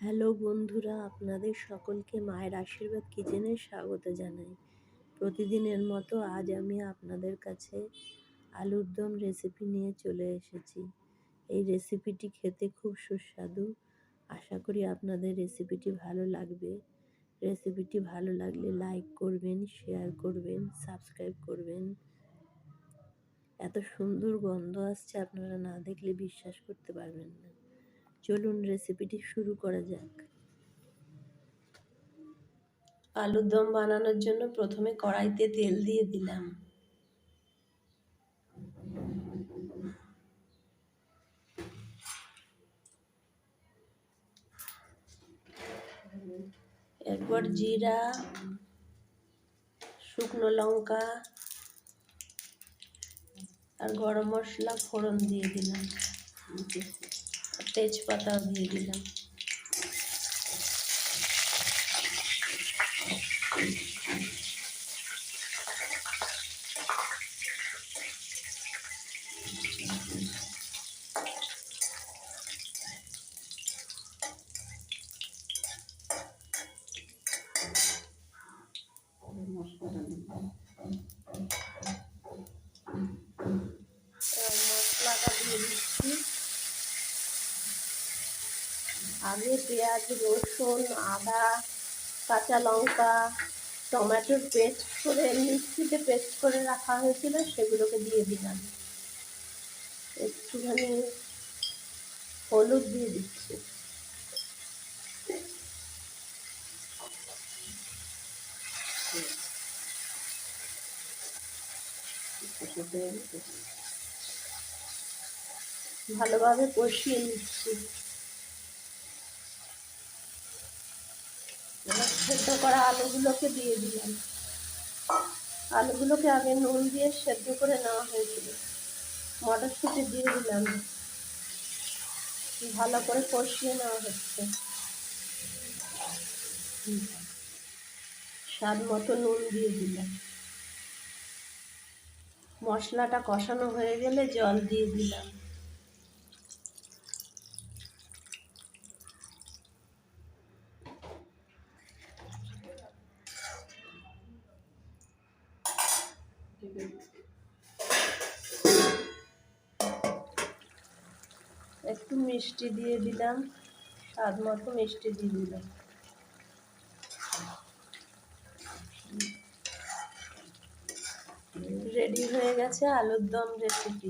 Hello বন্ধুরা, আপনাদের সকলকে মায়ের আশীর্বাদ কিচেনে স্বাগত জানাই। প্রতিদিনের মতো আজ আমি আপনাদের কাছে আলুর দম রেসিপি নিয়ে চলে এসেছি। এই রেসিপিটি খেতে খুব সুস্বাদু। আশা করি আপনাদের রেসিপিটি ভালো লাগবে। রেসিপিটি ভালো লাগলে লাইক করবেন, শেয়ার করবেন, সাবস্ক্রাইব করবেন। এত সুন্দর গন্ধ আসছে, আপনারা না দেখলে বিশ্বাস করতে পারবেন না। চলুন রেসিপিটি শুরু করা যাক। আলুর দম বানানোর জন্য প্রথমে কড়াইতে তেল দিয়ে দিলাম। এরপর জিরা, শুকনো লঙ্কা আর গরম মশলা ফোড়ন দিয়ে দিলাম, তেজপাতাও দিয়ে দিলাম। মশলাটা দিয়ে দিচ্ছি। আগে পেঁয়াজ, রসুন, আদা, কাঁচা লঙ্কা, টমেটোর পেস্ট করে মিক্সিতে পেস্ট করে রাখা হয়েছিল, সেগুলোকে দিয়ে দিলাম। একটুখানি হলুদ দিয়ে দিচ্ছি। ভালোভাবে কষিয়ে নিচ্ছি। সেদ্ধ করা আলুগুলোকে দিয়ে দিলাম। আলুগুলোকে আগে নুন দিয়ে সেদ্ধ করে নেওয়া হয়েছিল। মটরশুঁটি দিয়ে দিলাম। ভালো করে কষিয়ে নেওয়া হচ্ছে। স্বাদ মতো নুন দিয়ে দিলাম। মশলাটা কষানো হয়ে গেলে জল দিয়ে দিলাম। একটু মিষ্টি দিয়ে দিলাম, স্বাদ মতো মিষ্টি দিয়ে দিলাম। রেডি হয়ে গেছে আলুর দম রেসিপি।